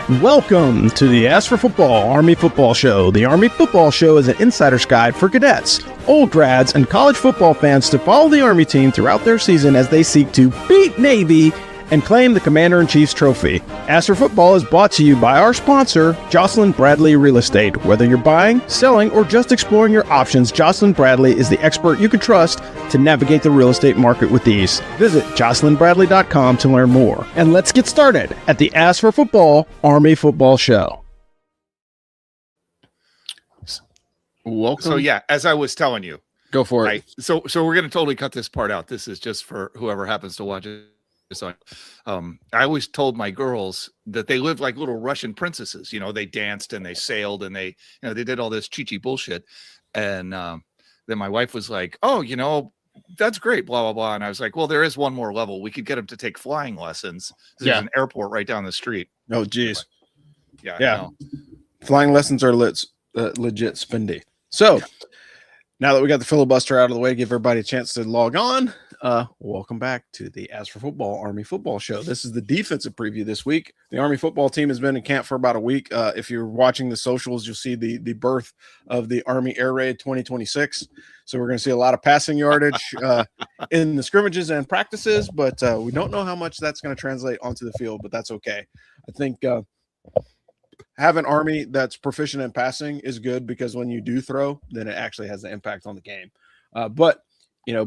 Welcome to the Ask for Football Army Football Show. The Army Football Show is an insider's guide for cadets, old grads, and college football fans to follow the Army team throughout their season as they seek to beat Navy and claim the Commander-in-Chief's trophy. Ask for Football is brought to you by our sponsor, Jocelyn Bradley Real Estate. Whether you're buying, selling, or just exploring your options, Jocelyn Bradley is the expert you can trust to navigate the real estate market with ease. Visit jocelynbradley.com to learn more. And let's get started at the Ask for Football Army Football Show. Welcome. So yeah, as I was telling you, Go for it. So we're going to totally cut this part out. This is just for whoever happens to watch it. So, I always told my girls that they lived like little Russian princesses. You know, they danced and they sailed and they did all this chi-chi bullshit. And then my wife was like, "Oh, that's great, blah blah blah." And I was like, "Well, there is one more level. We could get them to take flying lessons. There's an airport right down the street." Oh, geez. Yeah. No. Flying lessons are legit spendy. So now that we got the filibuster out of the way, give everybody a chance to log on. Welcome back to the Ask for Football Army Football Show. This is the defensive preview this week. The Army football team has been in camp for about a week. If you're watching the socials, you'll see the birth of the Army Air Raid 2026. So we're going to see a lot of passing yardage in the scrimmages and practices, but we don't know how much that's going to translate onto the field, but that's okay. I think having Army that's proficient in passing is good because when you do throw, then it actually has an impact on the game. But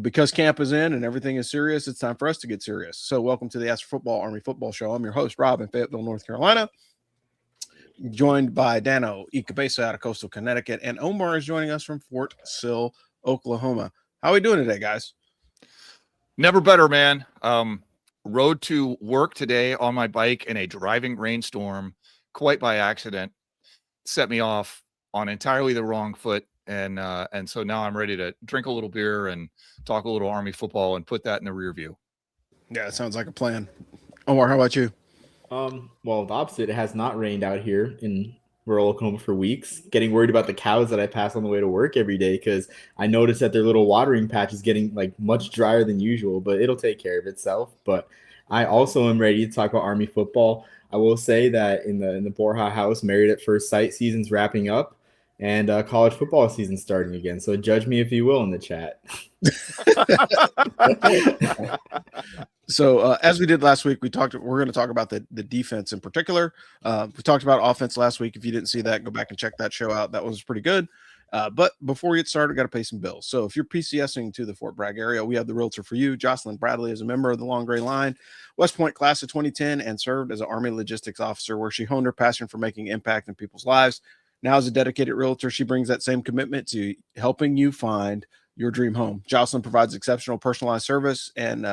because camp is in and everything is serious, it's time for us to get serious. So welcome to the Ask for Football Army Football Show. I'm your host, Rob, in Fayetteville, North Carolina, joined by Dano Ikabesa out of Coastal Connecticut, and Omar is joining us from Fort Sill, Oklahoma. How are we doing today, guys? Never better, man. Rode to work today on my bike in a driving rainstorm, quite by accident. Set me off on entirely the wrong foot. And so now I'm ready to drink a little beer and talk a little Army football and put that in the rear view. Yeah, it sounds like a plan. Omar, how about you? Well, the opposite. It has not rained out here in rural Oklahoma for weeks. Getting worried about the cows that I pass on the way to work every day because I noticed that their little watering patch is getting much drier than usual, but it'll take care of itself. But I also am ready to talk about Army football. I will say that in the Borja house, Married at First Sight season's wrapping up. And college football season starting again. So judge me if you will in the chat. So as we did last week, we're going to talk about the defense in particular. We talked about offense last week. If you didn't see that, go back and check that show out. That was pretty good. But before we get started, got to pay some bills. So if you're PCSing to the Fort Bragg area, we have the realtor for you. Jocelyn Bradley is a member of the Long Gray Line, West Point class of 2010, and served as an Army logistics officer where she honed her passion for making impact in people's lives. Now, as a dedicated realtor, she brings that same commitment to helping you find your dream home. Jocelyn provides exceptional personalized service and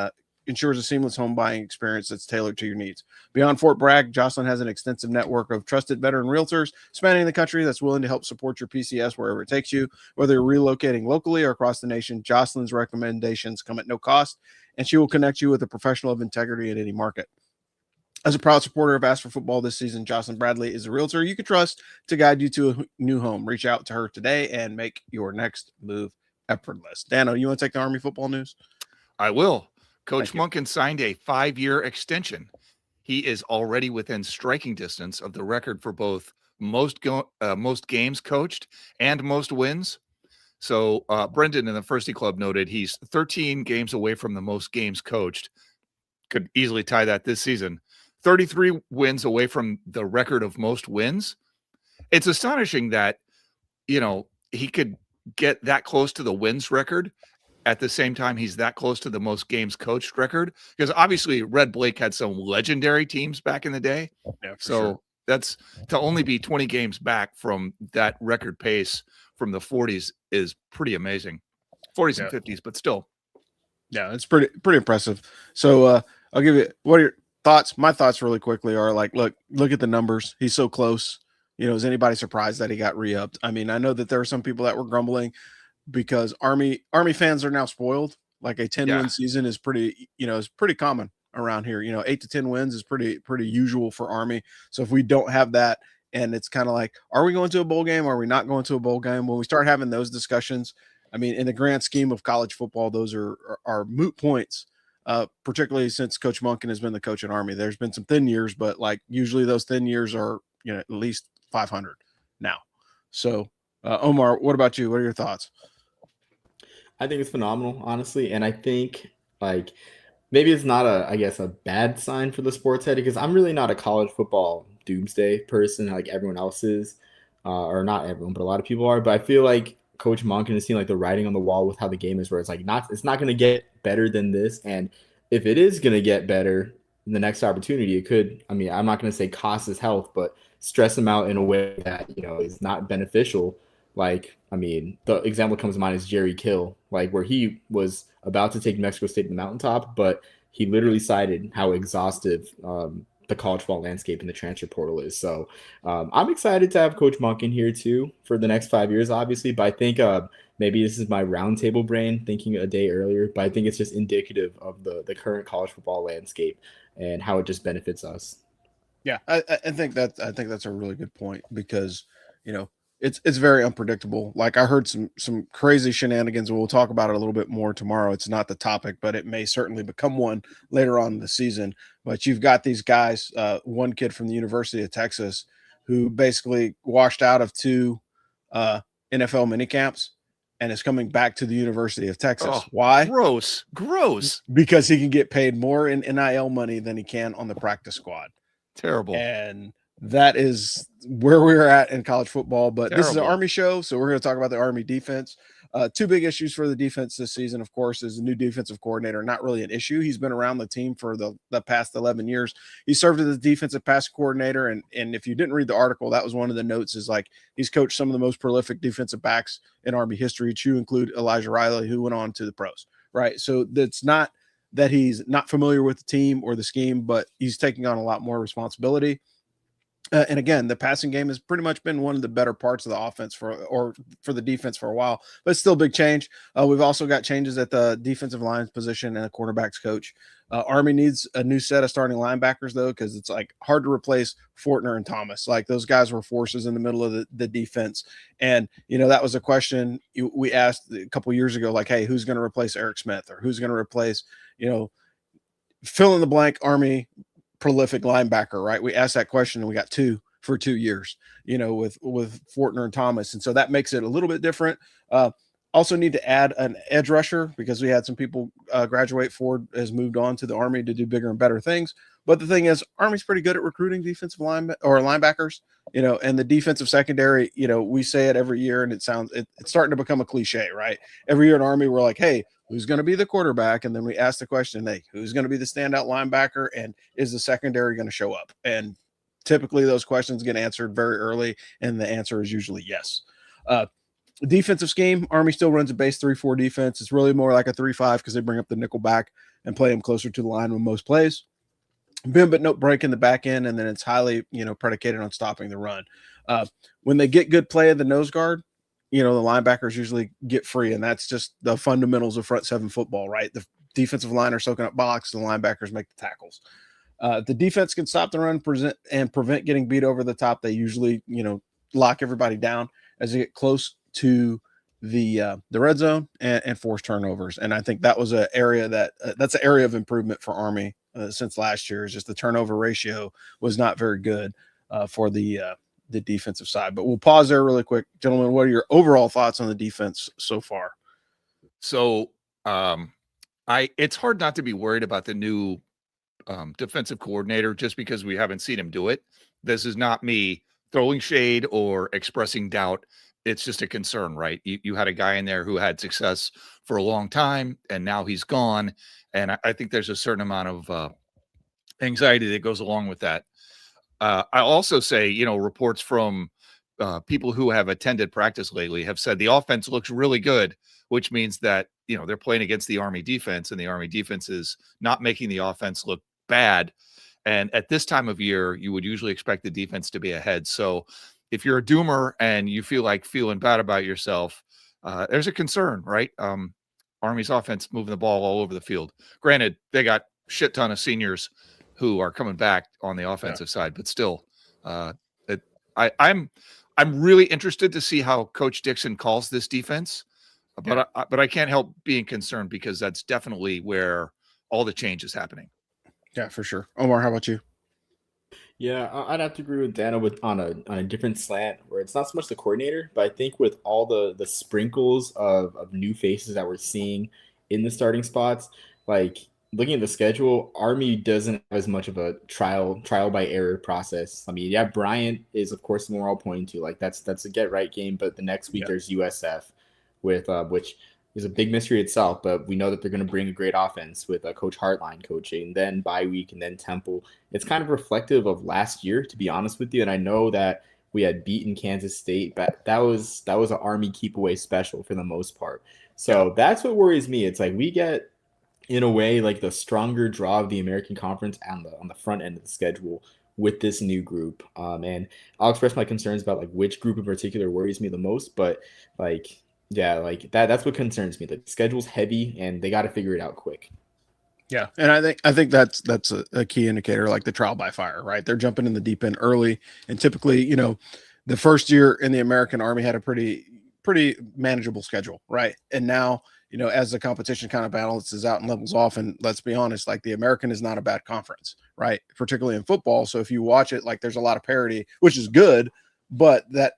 ensures a seamless home buying experience that's tailored to your needs. Beyond Fort Bragg, Jocelyn has an extensive network of trusted veteran realtors spanning the country that's willing to help support your PCS wherever it takes you. Whether you're relocating locally or across the nation, Jocelyn's recommendations come at no cost, and she will connect you with a professional of integrity in any market. As a proud supporter of Ask for Football this season, Jocelyn Bradley is a realtor you can trust to guide you to a new home. Reach out to her today and make your next move effortless. Dano, you want to take the Army football news? I will. Coach Monken signed a 5-year extension. He is already within striking distance of the record for both most games coached and most wins. So Brendan in the Firsty Club noted he's 13 games away from the most games coached. Could easily tie that this season. 33 wins away from the record of most wins. It's astonishing that, he could get that close to the wins record at the same time he's that close to the most games coached record, because obviously Red Blake had some legendary teams back in the day. Yeah, so that's to only be 20 games back from that record pace from the 40s is pretty amazing. 40s and 50s, but still. Yeah, it's pretty impressive. So I'll give you, what are your thoughts? My thoughts really quickly are look at the numbers. He's so close. Is anybody surprised that he got re-upped? I mean, I know that there are some people that were grumbling because Army fans are now spoiled. Like a 10-win season is pretty common around here. 8 to 10 wins is pretty usual for Army. So if we don't have that, and it's kind of like, are we going to a bowl game? Are we not going to a bowl game? When we start having those discussions, I mean, in the grand scheme of college football, those are moot points. particularly since Coach Monken has been the coach in Army. There's been some thin years, but like usually those thin years are, at least 500 now. So, Omar, what about you? What are your thoughts? I think it's phenomenal, honestly. And I think like maybe it's not a bad sign for the sports head because I'm really not a college football doomsday person like everyone else is, or not everyone, but a lot of people are. But I feel like Coach Monken has seen like the writing on the wall with how the game is, where it's not going to get better than this. And if it is going to get better in the next opportunity, it could. I mean, I'm not going to say cost his health, but stress him out in a way that is not beneficial. Like, I mean, the example that comes to mind is Jerry Kill, like where he was about to take New Mexico State to the mountaintop, but he literally cited how exhaustive the college football landscape and the transfer portal is. So I'm excited to have Coach Monken here too for the next 5 years, obviously. But I think maybe this is my roundtable brain thinking a day earlier, but I think it's just indicative of the current college football landscape and how it just benefits us. Yeah, I think that's a really good point because it's very unpredictable. Like I heard some crazy shenanigans, and we'll talk about it a little bit more tomorrow. It's not the topic, but it may certainly become one later on in the season. But you've got these guys, one kid from the University of Texas who basically washed out of 2 NFL minicamps and is coming back to the University of Texas. Oh, Why? Gross. Because he can get paid more in NIL money than he can on the practice squad. Terrible. And that is where we're at in college football. But Terrible. This is an Army show, so we're going to talk about the Army defense. 2 big issues for the defense this season, of course, is the new defensive coordinator. Not really an issue. He's been around the team for the past 11 years. He served as the defensive pass coordinator, and if you didn't read the article, that was one of the notes, is like he's coached some of the most prolific defensive backs in Army history, to include Elijah Riley, who went on to the pros, right? So that's not that he's not familiar with the team or the scheme, but he's taking on a lot more responsibility. And again, the passing game has pretty much been one of the better parts of the offense for the defense for a while, but it's still a big change. We've also got changes at the defensive line position and a quarterbacks coach. Army needs a new set of starting linebackers though, because it's like hard to replace Fortner and Thomas. Like those guys were forces in the middle of the defense. And, that was a question we asked a couple years ago, like, hey, who's going to replace Eric Smith, or who's going to replace, fill in the blank Army prolific linebacker, right? We asked that question and we got 2 for 2 years, with Fortner and Thomas. And so that makes it a little bit different. Also need to add an edge rusher because we had some people graduate. Ford has moved on to the Army to do bigger and better things. But the thing is, Army's pretty good at recruiting defensive linebackers, and the defensive secondary, we say it every year and it's starting to become a cliche, right? Every year in Army, we're like, hey, who's going to be the quarterback? And then we ask the question, hey, who's going to be the standout linebacker? And is the secondary going to show up? And typically those questions get answered very early, and the answer is usually yes. Defensive scheme, Army still runs a base 3-4 defense. It's really more like a 3-5 because they bring up the nickel back and play him closer to the line with most plays. Bend but no break in the back end, and then it's highly, predicated on stopping the run. When they get good play of the nose guard, the linebackers usually get free, and that's just the fundamentals of front 7 football, right? The defensive line are soaking up box, and the linebackers make the tackles. The defense can stop the run and prevent getting beat over the top. They usually, lock everybody down as they get close to the red zone and force turnovers. And I think that was an area that's an area of improvement for Army since last year. Is just the turnover ratio was not very good for the defensive side. But we'll pause there really quick. Gentlemen, what are your overall thoughts on the defense so far? So it's hard not to be worried about the new defensive coordinator just because we haven't seen him do it. This is not me throwing shade or expressing doubt. It's just a concern, right? You had a guy in there who had success for a long time, and now he's gone. And I think there's a certain amount of anxiety that goes along with that. I also say, reports from people who have attended practice lately have said the offense looks really good, which means that, they're playing against the Army defense, and the Army defense is not making the offense look bad. And at this time of year, you would usually expect the defense to be ahead. So if you're a doomer and you feel like feeling bad about yourself, there's a concern, right? Army's offense moving the ball all over the field. Granted, they got a shit ton of seniors who are coming back on the offensive side, but still, I'm really interested to see how Coach Dixon calls this defense. But I can't help being concerned because that's definitely where all the changes happening. Yeah, for sure. Omar, how about you? Yeah, I'd have to agree with Dano with on a different slant where it's not so much the coordinator, but I think with all the sprinkles of new faces that we're seeing in the starting spots, like looking at the schedule, Army doesn't have as much of a trial by error process. I mean, yeah, Bryant is of course the one we're all pointing to. Like that's a get right game, but the next week Yeah. there's USF with which is a big mystery itself, but we know that they're going to bring a great offense with Coach Hartline coaching, then bye week, and then Temple. It's kind of reflective of last year, to be honest with you. And I know that we had beaten Kansas State, but that was an Army keep away special for the most part. So that's what worries me. It's like we get, in a way, like the stronger draw of the American Conference on the front end of the schedule with this new group. And I'll express my concerns about like which group in particular worries me the most, but like. Yeah, like that's what concerns me. The schedule's heavy and they got to figure it out quick. Yeah. And I think that's a key indicator, like the trial by fire, right? They're jumping in the deep end early. And typically, you know, the first year in the American Army had a pretty manageable schedule, right? And now, you know, as the competition kind of balances out and levels off, and let's be honest, like the American is not a bad conference, right? Particularly in football. So if you watch it, like there's a lot of parity, which is good, but that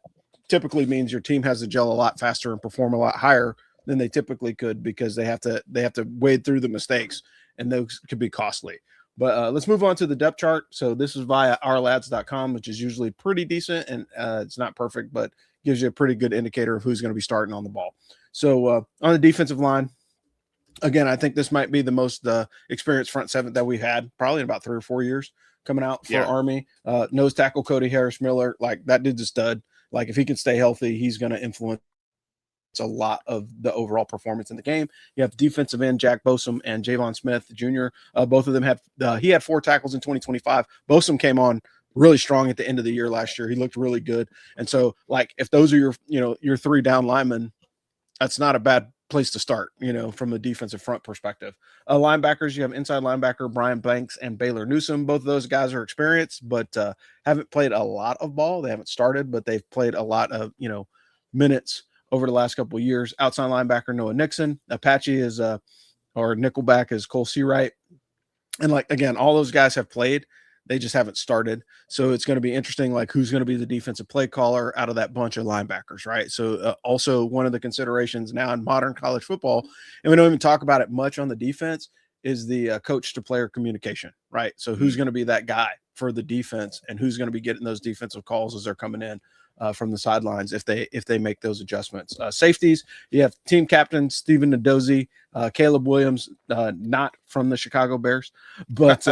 typically means your team has to gel a lot faster and perform a lot higher than they typically could because they have to wade through the mistakes, and those could be costly. But let's move on to the depth chart. So this is via ourlads.com, which is usually pretty decent, and it's not perfect, but gives you a pretty good indicator of who's going to be starting on the ball. So on the defensive line, again, I think this might be the most experienced front seven that we've had probably in about 3 or 4 years coming out for Army. Nose tackle Cody Harris-Miller, like that dude's a stud. Like if he can stay healthy, he's going to influence a lot of the overall performance in the game. You have defensive end Jack Bosom and Javon Smith Jr. Both of them have he had 4 tackles in 2025. Bosom came on really strong at the end of the year last year. He looked really good. And so like if those are your 3 down linemen, that's not a bad place to start, you know, from a defensive front perspective. Linebackers, you have inside linebacker Brian Banks and Baylor Newsome. Both of those guys are experienced, but haven't played a lot of ball. They haven't started, but they've played a lot of, you know, minutes over the last couple of years. Outside linebacker Noah Nixon. Apache is or nickelback is Cole Seawright. And like, again, all those guys have played. They just haven't started. So it's going to be interesting, like who's going to be the defensive play caller out of that bunch of linebackers, right? So also one of the considerations now in modern college football, and we don't even talk about it much on the defense, is the coach to player communication, right? So who's going to be that guy for the defense, and who's going to be getting those defensive calls as they're coming in from the sidelines if they make those adjustments. Safeties, you have team captain Stephen Nadozie, Caleb Williams, not from the Chicago Bears, but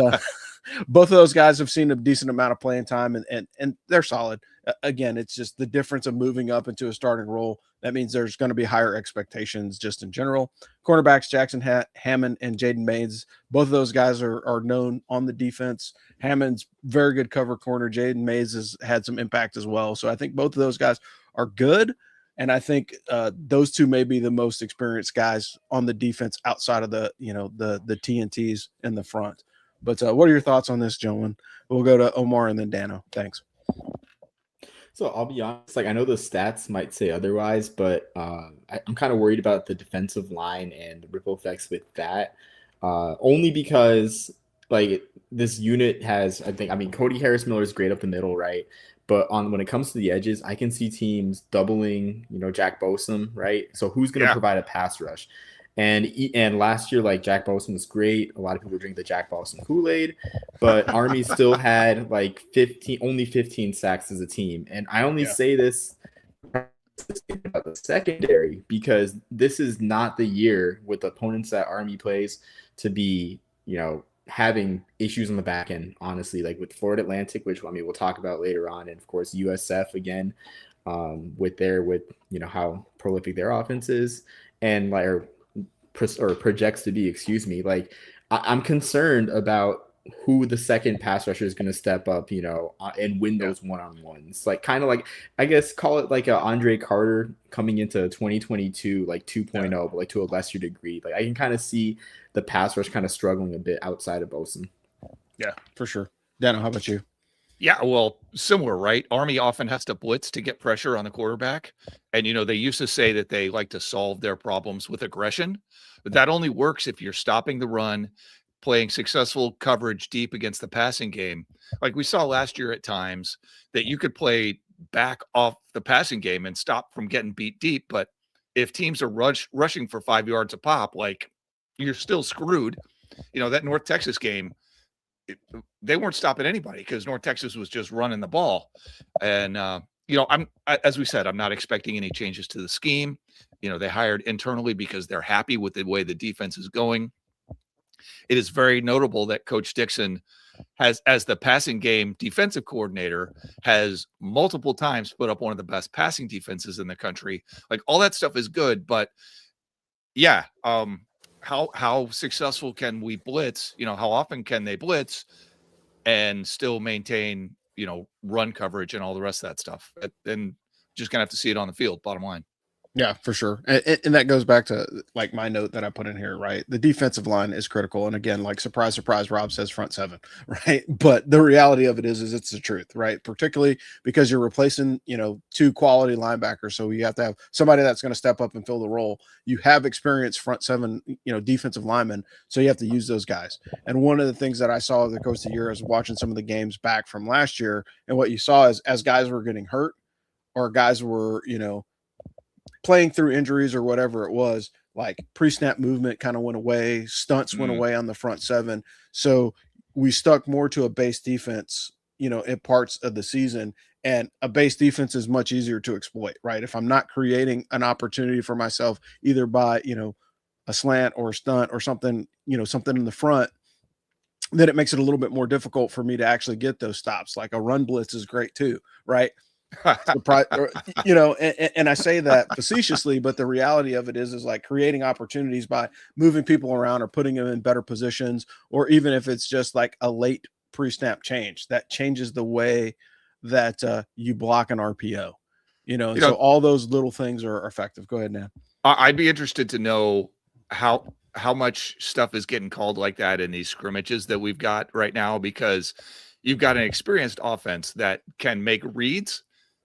both of those guys have seen a decent amount of playing time, and they're solid. Again, it's just the difference of moving up into a starting role. That means there's going to be higher expectations just in general. Cornerbacks Jackson Hammond and Jaden Mays, both of those guys are known on the defense. Hammond's very good cover corner. Jaden Mays has had some impact as well. So I think both of those guys are good. And I think those two may be the most experienced guys on the defense outside of the TNTs in the front. But what are your thoughts on this, gentlemen? We'll go to Omar and then Dano. Thanks. So I'll be honest, like I know the stats might say otherwise, but I'm kind of worried about the defensive line and the ripple effects with that. Only because like this unit has, I mean, Cody Harris-Miller is great up the middle, right? But when it comes to the edges, I can see teams doubling, Jack Bosom, right? So who's going to provide a pass rush? And last year, like Jack Bosom was great. A lot of people drink the Jack Bosom Kool-Aid, but Army still had like only 15 sacks as a team. And I only say this about the secondary because this is not the year with the opponents that Army plays to be, having issues on the back end, honestly, like with Florida Atlantic, which we'll talk about later on. And of course, USF again, with how prolific their offense is and projects to be, like I'm concerned about who the second pass rusher is going to step up, and win those one-on-ones. Like kind of like, I guess, call it like a Andre Carter coming into 2022, like 2.0, but like to a lesser degree. Like I can kind of see the pass rush kind of struggling a bit outside of Boson. Yeah, for sure. Dano, how about you? Yeah, well, similar, right? Army often has to blitz to get pressure on the quarterback. And, they used to say that they like to solve their problems with aggression. But that only works if you're stopping the run, playing successful coverage deep against the passing game. Like we saw last year at times that you could play back off the passing game and stop from getting beat deep. But if teams are rushing for 5 yards a pop, like you're still screwed. That North Texas game, they weren't stopping anybody because North Texas was just running the ball. And, as we said, I'm not expecting any changes to the scheme. They hired internally because they're happy with the way the defense is going. It is very notable that Coach Dixon has, as the passing game defensive coordinator, has multiple times put up one of the best passing defenses in the country. Like all that stuff is good, but yeah, how successful can we blitz? How often can they blitz and still maintain, run coverage and all the rest of that stuff? And just gonna have to see it on the field, bottom line. Yeah, for sure. And that goes back to like my note that I put in here, right? The defensive line is critical. And again, like surprise, surprise, Rob says front seven, right? But the reality of it is it's the truth, right? Particularly because you're replacing, two quality linebackers. So you have to have somebody that's going to step up and fill the role. You have experienced front seven, defensive linemen. So you have to use those guys. And one of the things that I saw over the course of the year is watching some of the games back from last year. And what you saw is as guys were getting hurt or guys were, playing through injuries or whatever it was, like pre-snap movement kind of went away, stunts went away on the front seven. So we stuck more to a base defense, in parts of the season, and a base defense is much easier to exploit, right? If I'm not creating an opportunity for myself, either by, a slant or a stunt or something, something in the front, then it makes it a little bit more difficult for me to actually get those stops. Like a run blitz is great too, right? And I say that facetiously, but the reality of it is like creating opportunities by moving people around or putting them in better positions, or even if it's just like a late pre-snap change that changes the way that you block an RPO, so all those little things are effective. Go ahead, Nan. I'd be interested to know how much stuff is getting called like that in these scrimmages that we've got right now, because you've got an experienced offense that can make reads.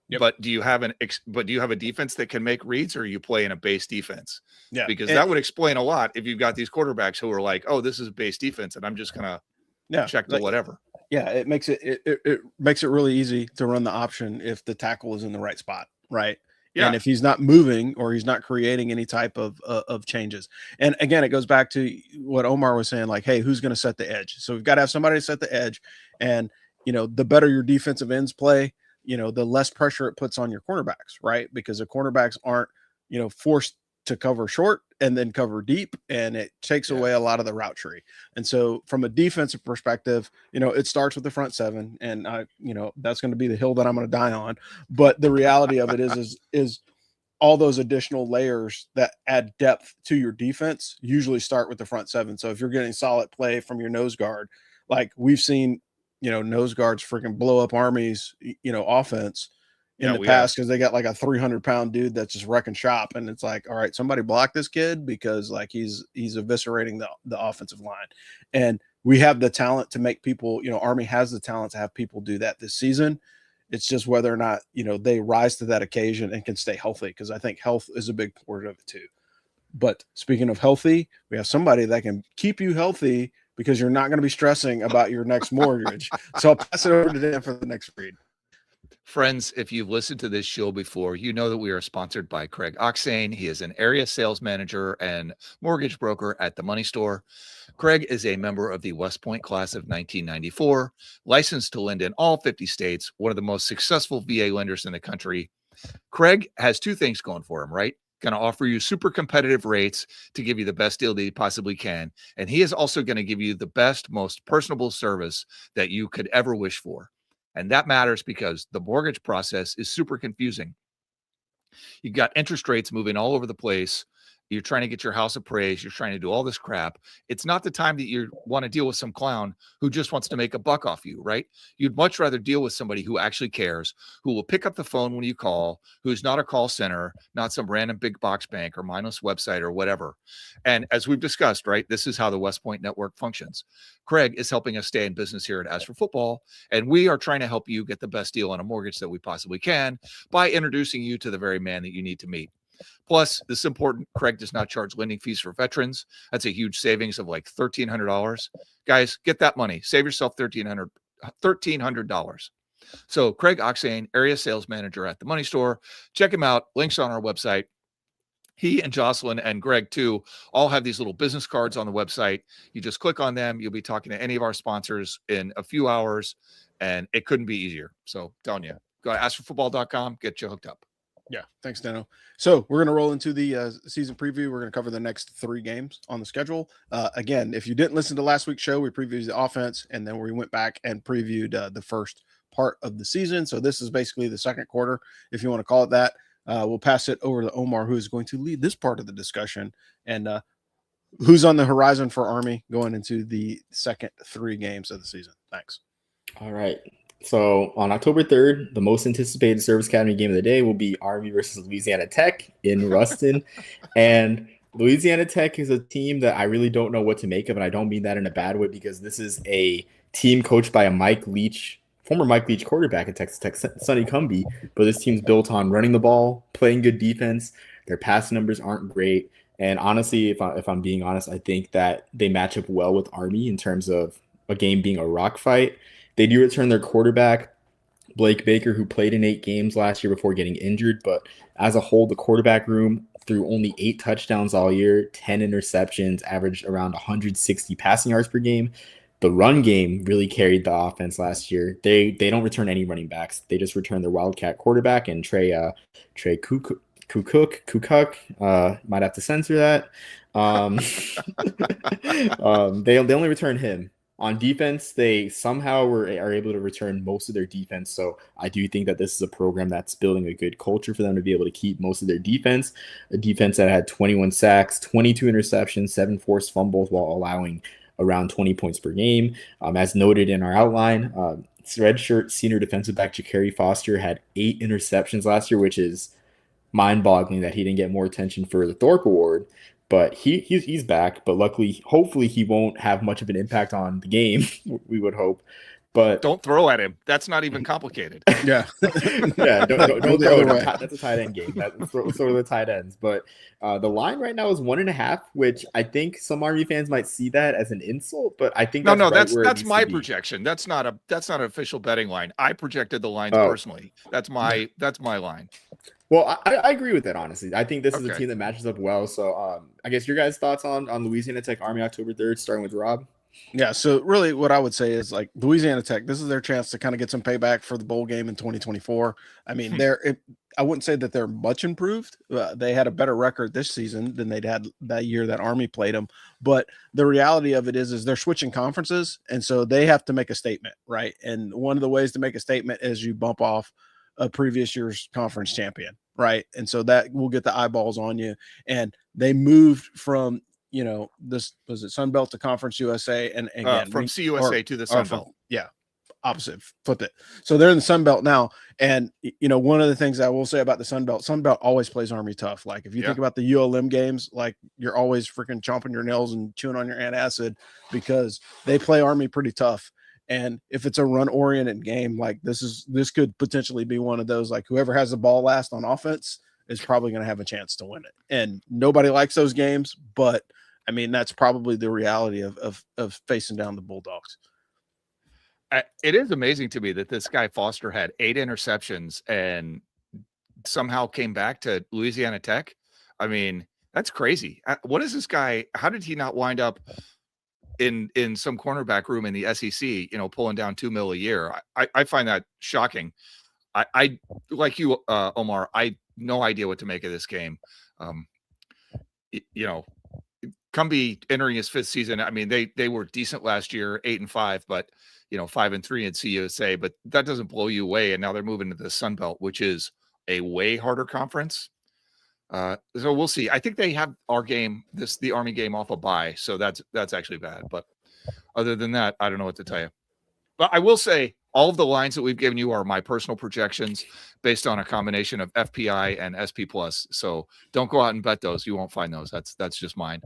Yep. But do you have a defense that can make reads, or are you playing a base defense? Yeah, because that would explain a lot if you've got these quarterbacks who are like, oh, this is a base defense, and I'm just gonna check to whatever. Yeah, it makes it makes it really easy to run the option if the tackle is in the right spot, right? Yeah. And if he's not moving or he's not creating any type of changes. And again, it goes back to what Omar was saying, like, hey, who's going to set the edge? So we've got to have somebody to set the edge. And, the better your defensive ends play, the less pressure it puts on your cornerbacks, right? Because the cornerbacks aren't, forced to cover short and then cover deep, and it takes away a lot of the route tree. And so from a defensive perspective, it starts with the front seven, and that's going to be the hill that I'm going to die on. But the reality of it is all those additional layers that add depth to your defense usually start with the front seven. So if you're getting solid play from your nose guard, like we've seen, nose guards freaking blow up Army's, offense in the past, because they got like a 300-pound dude that's just wrecking shop. And it's like, all right, somebody block this kid, because like he's eviscerating the offensive line. And we have the talent to make people, Army has the talent to have people do that this season. It's just whether or not, they rise to that occasion and can stay healthy, because I think health is a big part of it too. But speaking of healthy, we have somebody that can keep you healthy, because you're not going to be stressing about your next mortgage. So I'll pass it over to Dan for the next read. Friends, if you've listened to this show before, you know that we are sponsored by Craig Oxane. He is an area sales manager and mortgage broker at the Money Store. Craig is a member of the West Point class of 1994, licensed to lend in all 50 states, one of the most successful VA lenders in the country. Craig has two things going for him, right? Going to offer you super competitive rates to give you the best deal that he possibly can. And he is also going to give you the best, most personable service that you could ever wish for. And that matters because the mortgage process is super confusing. You've got interest rates moving all over the place. You're trying to get your house appraised. You're trying to do all this crap. It's not the time that you want to deal with some clown who just wants to make a buck off you, right? You'd much rather deal with somebody who actually cares, who will pick up the phone when you call, who's not a call center, not some random big box bank or mindless website or whatever. And as we've discussed, right, this is how the West Point Network functions. Craig is helping us stay in business here at As for Football, and we are trying to help you get the best deal on a mortgage that we possibly can by introducing you to the very man that you need to meet. Plus, this is important, Craig does not charge lending fees for veterans. That's a huge savings of like $1,300. Guys, get that money. Save yourself $1,300. So Craig Oxane, area sales manager at the Money Store. Check him out. Links on our website. He and Jocelyn and Greg, too, all have these little business cards on the website. You just click on them. You'll be talking to any of our sponsors in a few hours, and it couldn't be easier. So, telling you, go to askforfootball.com, get you hooked up. Yeah, thanks, Dano. So we're going to roll into the season preview. We're going to cover the next 3 games on the schedule. Again, if you didn't listen to last week's show, we previewed the offense, and then we went back and previewed the first part of the season. So this is basically the second quarter, if you want to call it that. We'll pass it over to Omar, who is going to lead this part of the discussion, and who's on the horizon for Army going into the second 3 games of the season. Thanks. All right. So on October 3rd, the most anticipated Service Academy game of the day will be Army versus Louisiana Tech in Ruston. And Louisiana Tech is a team that I really don't know what to make of, and I don't mean that in a bad way, because this is a team coached by a former Mike Leach quarterback at Texas Tech, Sonny Cumbie. But this team's built on running the ball, playing good defense. Their pass numbers aren't great. And honestly, if I'm being honest, I think that they match up well with Army in terms of a game being a rock fight. They do return their quarterback, Blake Baker, who played in 8 games last year before getting injured. But as a whole, the quarterback room threw only 8 touchdowns all year, 10 interceptions, averaged around 160 passing yards per game. The run game really carried the offense last year. They don't return any running backs. They just return their Wildcat quarterback and Trey Kukuk. Might have to censor that. They only return him. On defense, they somehow are able to return most of their defense. So I do think that this is a program that's building a good culture for them to be able to keep most of their defense. A defense that had 21 sacks, 22 interceptions, 7 forced fumbles while allowing around 20 points per game. As noted in our outline, redshirt senior defensive back Ja'Carry Foster had 8 interceptions last year, which is mind-boggling that he didn't get more attention for the Thorpe Award. But he's back. But luckily, hopefully, he won't have much of an impact on the game. We would hope. But don't throw at him. That's not even complicated. Yeah, yeah. Don't throw it. That's a tight end game. That's sort of the tight ends. But the line right now is 1.5, which I think some Army fans might see that as an insult. But I think that's my projection. That's not an official betting line. I projected the lines personally. That's my line. Well, I agree with that, honestly. I think this is a team that matches up well. So I guess your guys' thoughts on Louisiana Tech Army October 3rd, starting with Rob? Yeah, so really what I would say is, like, Louisiana Tech, this is their chance to kind of get some payback for the bowl game in 2024. I mean, I wouldn't say that they're much improved. They had a better record this season than they'd had that year that Army played them. But the reality of it is they're switching conferences, and so they have to make a statement, right? And one of the ways to make a statement is you bump off a previous year's conference champion, right? And so that will get the eyeballs on you. And they moved from, this was it Sun Belt to Conference USA, and again from CUSA to the Sun Belt. Yeah, opposite, flipped it. So they're in the Sun Belt now. And one of the things I will say about the Sun Belt always plays Army tough. Like, if you think about the ULM games, like, you're always freaking chomping your nails and chewing on your antacid because they play Army pretty tough. And if it's a run-oriented game, like this could potentially be one of those, like, whoever has the ball last on offense is probably going to have a chance to win it. And nobody likes those games, but I mean, that's probably the reality of facing down the Bulldogs. It is amazing to me that this guy Foster had 8 interceptions and somehow came back to Louisiana Tech. I mean, that's crazy. What is this guy? How did he not wind up in some cornerback room in the SEC, pulling down $2 million a year? I find that shocking. I like you, Omar, I no idea what to make of this game. Cumbie entering his 5th season. I mean, they were decent last year, 8-5, but 5-3 in CUSA, but that doesn't blow you away. And now they're moving to the Sun Belt, which is a way harder conference. So we'll see. I think they have the Army game off a bye. So that's actually bad. But other than that, I don't know what to tell you. But I will say all of the lines that we've given you are my personal projections based on a combination of FPI and SP Plus. So don't go out and bet those. You won't find those. That's just mine.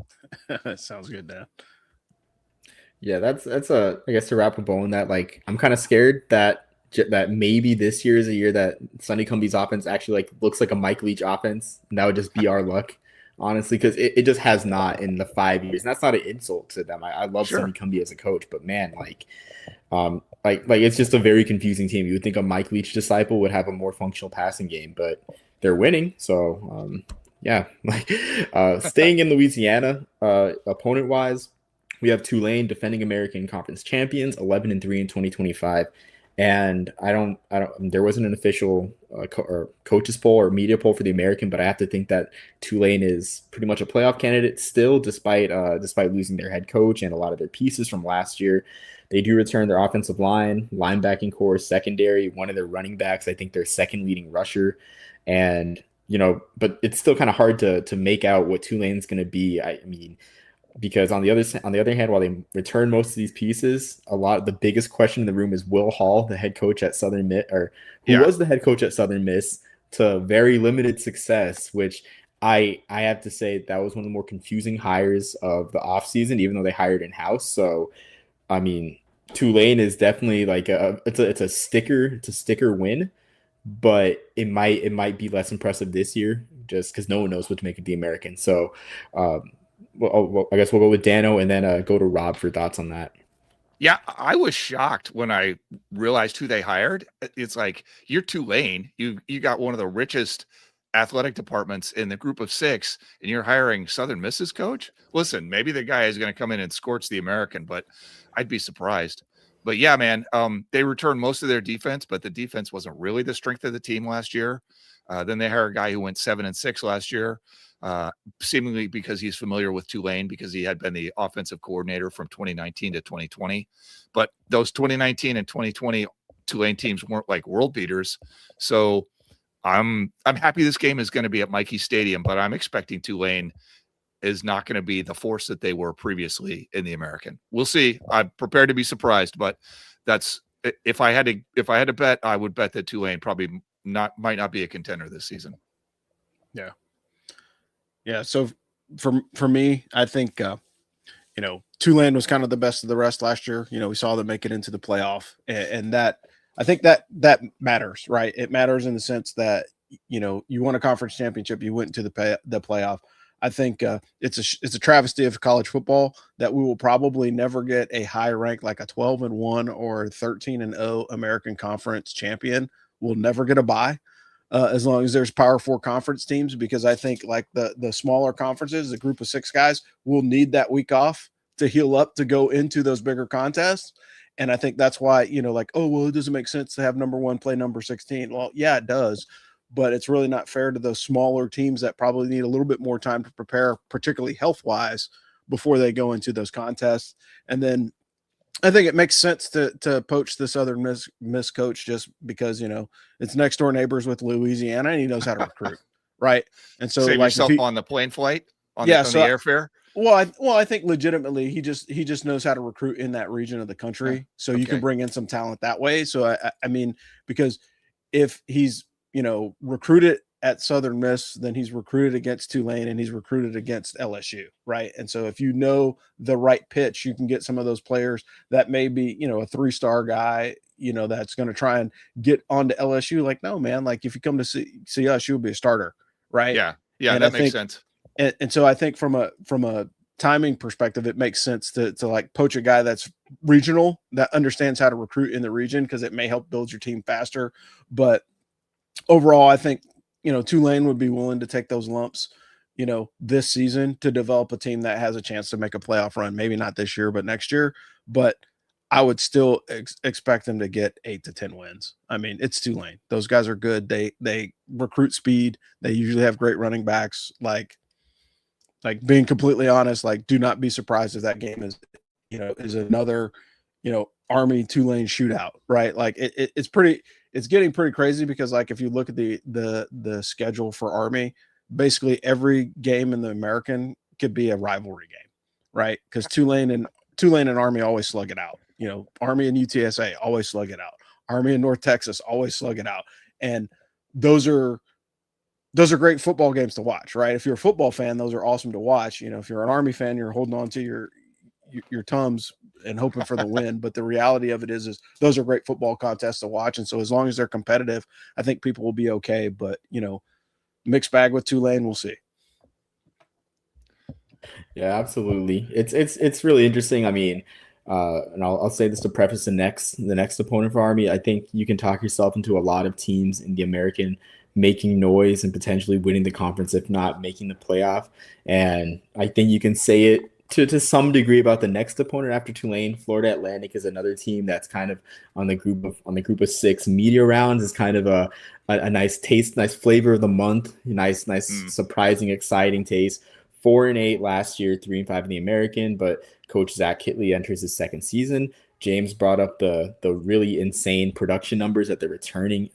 Sounds good, Dan. Yeah, that's I guess to wrap a bow on that, like, I'm kind of scared that that maybe this year is a year that Sonny Cumbie's offense actually like looks like a Mike Leach offense. And that would just be our luck, honestly, because it just has not in the 5 years. And that's not an insult to them. I love Sure. Sonny Cumbie as a coach, but man, like it's just a very confusing team. You would think a Mike Leach disciple would have a more functional passing game, but they're winning. So yeah, like staying in Louisiana, opponent wise, we have Tulane, defending American Conference champions, 11-3 in 2025. And there wasn't an official coaches poll or media poll for the American, but I have to think that Tulane is pretty much a playoff candidate still, despite losing their head coach and a lot of their pieces from last year. They do return their offensive line, linebacking core, secondary, one of their running backs, I think their second leading rusher. And, but it's still kind of hard to make out what Tulane's going to be. I mean, because on the other hand, while they return most of these pieces, the biggest question in the room is Will Hall, the head coach at Southern Miss, was the head coach at Southern Miss, to very limited success, which I have to say that was one of the more confusing hires of the offseason, even though they hired in-house. So, I mean, Tulane is definitely like it's a sticker win, but it might be less impressive this year just because no one knows what to make of the American. So, well, I guess we'll go with Dano and then go to Rob for thoughts on that. Yeah, I was shocked when I realized who they hired. It's like, you're Tulane. You got one of the richest athletic departments in the group of 6, and you're hiring Southern Miss's coach. Listen, maybe the guy is going to come in and scorch the American, but I'd be surprised. But yeah, man, they returned most of their defense, but the defense wasn't really the strength of the team last year. Then they hired a guy who went 7-6 last year, seemingly because he's familiar with Tulane because he had been the offensive coordinator from 2019 to 2020. But those 2019 and 2020 Tulane teams weren't like world beaters. So I'm happy this game is going to be at Michie Stadium, but I'm expecting Tulane is not going to be the force that they were previously in the American. We'll see. I'm prepared to be surprised, but that's if I had to bet, I would bet that Tulane probably might not be a contender this season. Yeah. Yeah. So for me, I think Tulane was kind of the best of the rest last year. We saw them make it into the playoff, and that I think that matters, right? It matters in the sense that you won a conference championship, you went into the playoff. I think it's a travesty of college football that we will probably never get a high rank like a 12-1 or 13-0 American Conference champion. We'll never get a bye as long as there's Power 4 conference teams, because I think like the smaller conferences, the group of 6 guys, will need that week off to heal up to go into those bigger contests. And I think that's why, like, oh, well, it doesn't make sense to have number 1 play number 16. Well, yeah, it does. But it's really not fair to those smaller teams that probably need a little bit more time to prepare, particularly health-wise, before they go into those contests. And then I think it makes sense to poach the Southern Miss coach just because, it's next door neighbors with Louisiana and he knows how to recruit, right? And so save like yourself on the plane flight, on the airfare. Well, I think legitimately he just knows how to recruit in that region of the country. So you can bring in some talent that way. So I mean, because if he's recruited at Southern Miss, then he's recruited against Tulane and he's recruited against LSU, right? And so if you know the right pitch, you can get some of those players that may be, a 3-star guy, that's going to try and get onto LSU. Like, no, man, like if you come to see us, you'll be a starter, right? Yeah, and that makes sense. And so I think from a timing perspective, it makes sense to like poach a guy that's regional, that understands how to recruit in the region, because it may help build your team faster. But overall, I think, Tulane would be willing to take those lumps, this season to develop a team that has a chance to make a playoff run. Maybe not this year, but next year. But I would still expect them to get 8 to 10 wins. I mean, it's Tulane. Those guys are good. They recruit speed. They usually have great running backs. Like being completely honest, like do not be surprised if that game is another, Army Tulane shootout, right? Like it's getting pretty crazy because like if you look at the schedule for Army, basically every game in the American could be a rivalry game, right? Because Tulane and Army always slug it out. Army and UTSA always slug it out. Army and North Texas always slug it out. And those are great football games to watch, right? If you're a football fan, those are awesome to watch. If you're an Army fan, you're holding on to your Tums and hoping for the win. But the reality of it is those are great football contests to watch. And so as long as they're competitive, I think people will be okay. But, mixed bag with Tulane, we'll see. Yeah, absolutely. It's really interesting. I mean, and I'll say this to preface the next opponent for Army. I think you can talk yourself into a lot of teams in the American making noise and potentially winning the conference, if not making the playoff. And I think you can say it to some degree about the next opponent after Tulane. Florida Atlantic is another team that's kind of on the group of 6 media rounds. Is kind of a nice taste, nice flavor of the month, nice surprising, exciting taste. 4-8 last year, 3-5 in the American, but Coach Zach Kitley enters his second season. James brought up the really insane production numbers that they're returning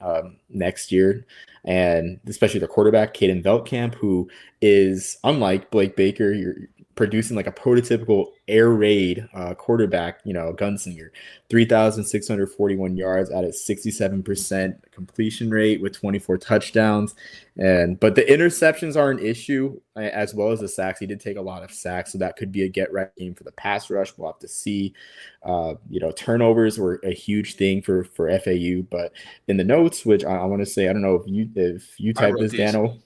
next year, and especially the quarterback, Caden Veltkamp, who is, unlike Blake Baker, you're producing like a prototypical air raid quarterback, gunslinger. 3,641 yards at a 67% completion rate with 24 touchdowns. But the interceptions are an issue, as well as the sacks. He did take a lot of sacks, so that could be a get-right game for the pass rush. We'll have to see. Turnovers were a huge thing for FAU. But in the notes, which I want to say, I don't know if you type this, Dano.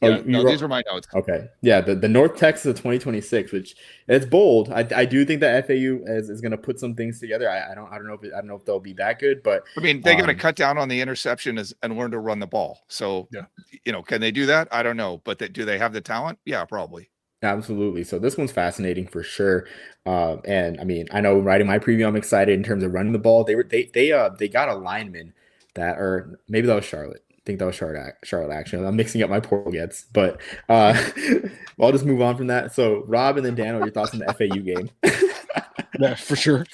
Yeah, these are my notes. Okay. Yeah, the North Texas of 2026, which it's bold. I do think that FAU is going to put some things together. I don't know if they'll be that good, but I mean, they're going to cut down on the interception and learn to run the ball. So, can they do that? I don't know, but do they have the talent? Yeah, probably. Absolutely. So this one's fascinating for sure. And I mean, I know writing my preview, I'm excited in terms of running the ball. They got a lineman or maybe that was Charlotte. I think that was Charlotte actually. I'm mixing up my portal gets, but I'll just move on from that. So Rob and then Daniel, your thoughts on the FAU game? Yeah, for sure.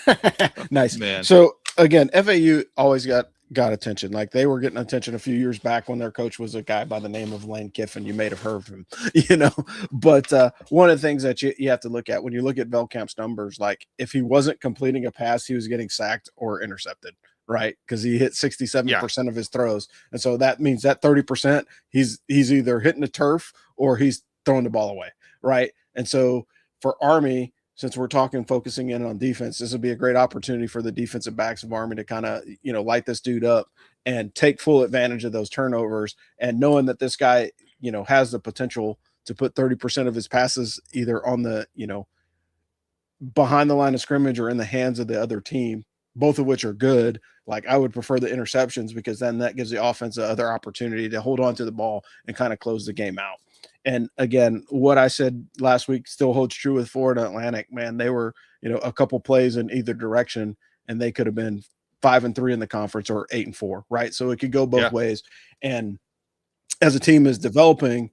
Nice, man. So again, FAU always got attention. Like they were getting attention a few years back when their coach was a guy by the name of Lane Kiffin. You may have heard of him, But one of the things that you have to look at when you look at Velkamp's numbers, like if he wasn't completing a pass, he was getting sacked or intercepted. Right, because he hit 67% of his throws, and so that means that 30% he's either hitting the turf or he's throwing the ball away, right? And so for Army, since we're focusing in on defense, this would be a great opportunity for the defensive backs of Army to kind of light this dude up and take full advantage of those turnovers, and knowing that this guy has the potential to put 30% of his passes either on the behind the line of scrimmage or in the hands of the other team, both of which are good. Like I would prefer the interceptions because then that gives the offense the other opportunity to hold on to the ball and kind of close the game out. And again, what I said last week still holds true with Florida Atlantic, man. They were, a couple plays in either direction and they could have been 5-3 in the conference or 8-4. Right. So it could go both ways. And as a team is developing,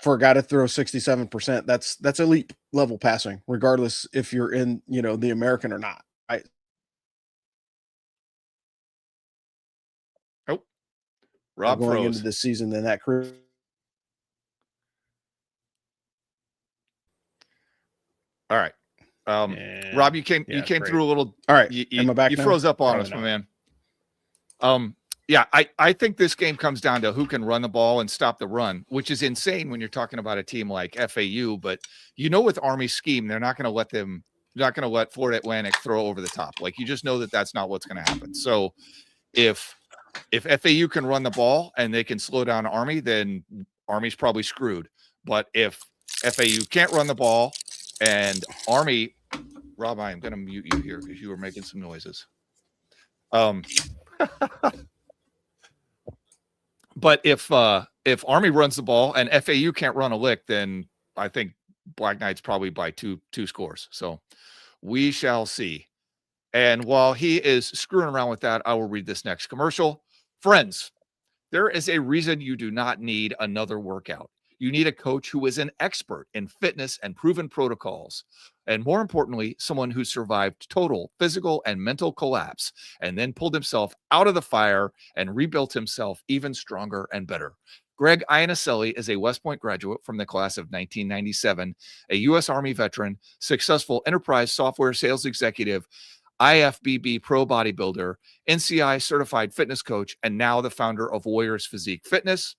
for a guy to throw 67%, that's elite level passing, regardless if you're in, the American or not. Right. Oh, Rob going froze. into this season, then that career. All right. Rob, you came through a little. All right. Am I back now? Froze up on us, my man. I think this game comes down to who can run the ball and stop the run, which is insane when you're talking about a team like FAU. But with Army's scheme, they're not going to let Florida Atlantic throw over the top. Like you just know that that's not what's going to happen. So if FAU can run the ball and they can slow down Army, then Army's probably screwed. But if FAU can't run the ball and Army, Rob, I am going to mute you here because you were making some noises. But if Army runs the ball and FAU can't run a lick, then I think Black Knights probably by two scores. So we shall see. And while he is screwing around with that, I will read this next commercial. Friends, there is a reason you do not need another workout. You need a coach who is an expert in fitness and proven protocols. And more importantly, someone who survived total physical and mental collapse and then pulled himself out of the fire and rebuilt himself even stronger and better. Greg Iannicelli is a West Point graduate from the class of 1997, a U.S. Army veteran, successful enterprise software sales executive, IFBB pro bodybuilder, NCI certified fitness coach, and now the founder of Warriors Physique Fitness.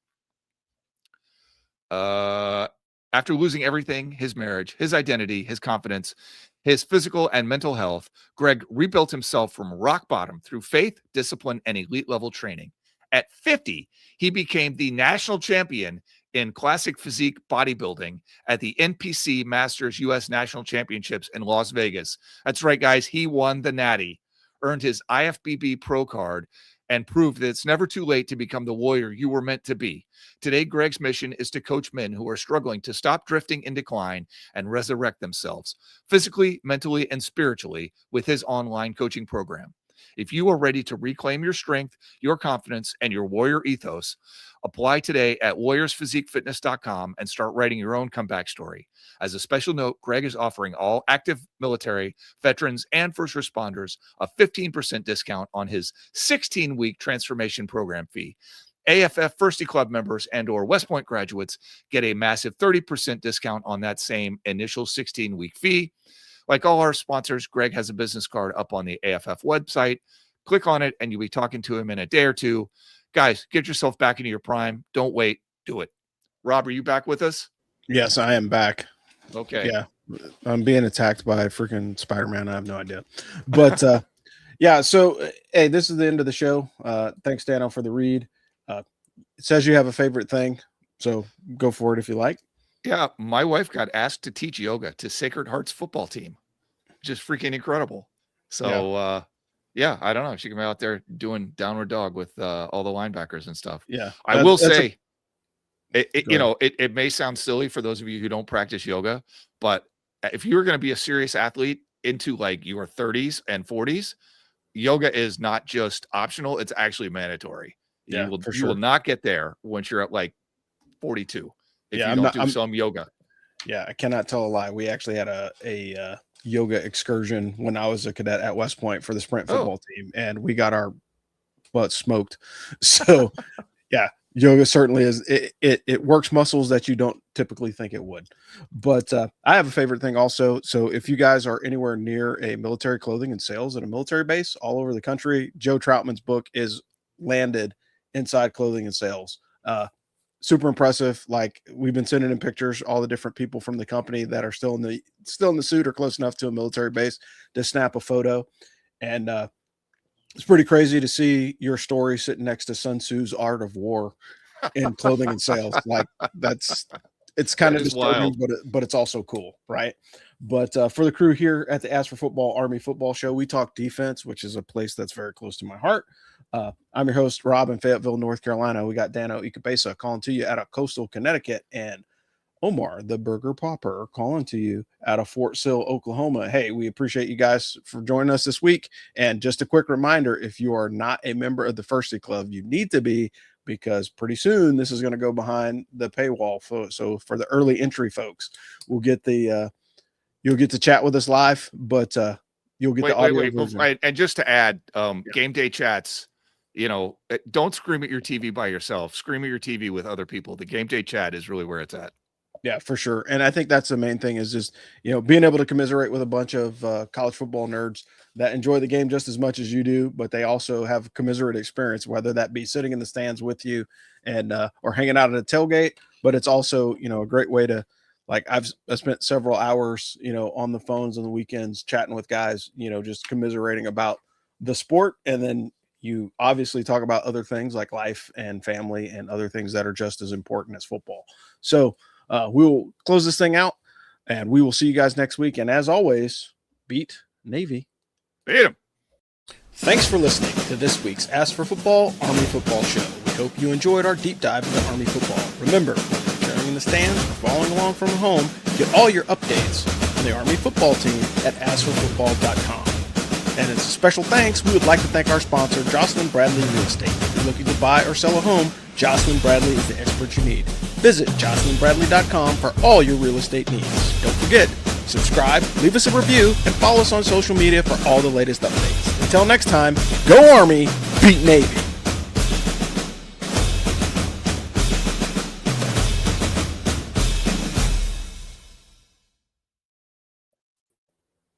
After losing everything, his marriage, his identity, his confidence, his physical and mental health, Greg rebuilt himself from rock bottom through faith, discipline, and elite level training. At 50, he became the national champion in classic physique bodybuilding at the NPC Masters U.S. National Championships in Las Vegas. That's right, guys. He won the Natty, earned his IFBB Pro card, and proved that it's never too late to become the warrior you were meant to be. Today, Greg's mission is to coach men who are struggling to stop drifting in decline and resurrect themselves physically, mentally, and spiritually with his online coaching program. If you are ready to reclaim your strength, your confidence, and your warrior ethos, apply today at warriorsphysiquefitness.com and start writing your own comeback story. As a special note, Greg is offering all active military, veterans, and first responders a 15% discount on his 16-week transformation program fee. AFF Firsty Club members and or West Point graduates get a massive 30% discount on that same initial 16-week fee. Like all our sponsors, Greg has a business card up on the AFF website. Click on it and you'll be talking to him in a day or two. Guys, get yourself back into your prime. Don't wait. Do it. Rob, are you back with us? Yes, I am back. Okay. Yeah. I'm being attacked by freaking Spider-Man. I have no idea. But yeah, so hey, this is the end of the show. Thanks, Dano, for the read. It says you have a favorite thing, so go for it if you like. Yeah, my wife got asked to teach yoga to Sacred Heart's football team. Just freaking incredible. So, yeah, I don't know. She can be out there doing downward dog with all the linebackers and stuff. Yeah. I will say, it may sound silly for those of you who don't practice yoga, but if you're going to be a serious athlete into like your 30s and 40s, yoga is not just optional. It's actually mandatory. Yeah, you will not get there once you're at like 42. If you don't do some yoga. Yeah, I cannot tell a lie. We actually had a yoga excursion when I was a cadet at West Point for the sprint football team, and we got our butts smoked. So, yeah, yoga certainly is. It works muscles that you don't typically think it would. But I have a favorite thing also. So if you guys are anywhere near a military clothing and sales at a military base all over the country, Joe Troutman's book is landed inside clothing and sales. Super impressive. Like, we've been sending in pictures, all the different people from the company that are still in the suit or close enough to a military base to snap a photo. And it's pretty crazy to see your story sitting next to Sun Tzu's Art of War in clothing and sales. Like, it's kind of disturbing, but it's also cool, right? But for the crew here at the Ask for Football Army Football Show, we talk defense, which is a place that's very close to my heart. I'm your host, Rob, in Fayetteville, North Carolina. We got Dano Ikebesa calling to you out of coastal Connecticut, and Omar, the Burger Popper, calling to you out of Fort Sill, Oklahoma. Hey, we appreciate you guys for joining us this week. And just a quick reminder, if you are not a member of the Firsty Club, you need to be, because pretty soon this is going to go behind the paywall. So for the early entry folks, we'll get you'll get to chat with us live, but you'll get the audio version. And just to add, game day chats, don't scream at your TV by yourself. Scream at your TV with other people. The game day chat is really where it's at. Yeah, for sure. And I think that's the main thing, is just, being able to commiserate with a bunch of college football nerds that enjoy the game just as much as you do, but they also have commiserate experience, whether that be sitting in the stands with you and or hanging out at a tailgate. But it's also, a great way to, like, I spent several hours, on the phones on the weekends chatting with guys, just commiserating about the sport. And then you obviously talk about other things like life and family and other things that are just as important as football. So we will close this thing out, and we will see you guys next week. And as always, beat Navy. Beat 'em. Thanks for listening to this week's Ask for Football Army Football Show. We hope you enjoyed our deep dive into Army football. Remember, whether you're cheering in the stands or following along from home, get all your updates on the Army football team at askforfootball.com. And as a special thanks, we would like to thank our sponsor, Jocelyn Bradley Real Estate. If you're looking to buy or sell a home, Jocelyn Bradley is the expert you need. Visit jocelynbradley.com for all your real estate needs. Don't forget, subscribe, leave us a review, and follow us on social media for all the latest updates. Until next time, go Army, beat Navy.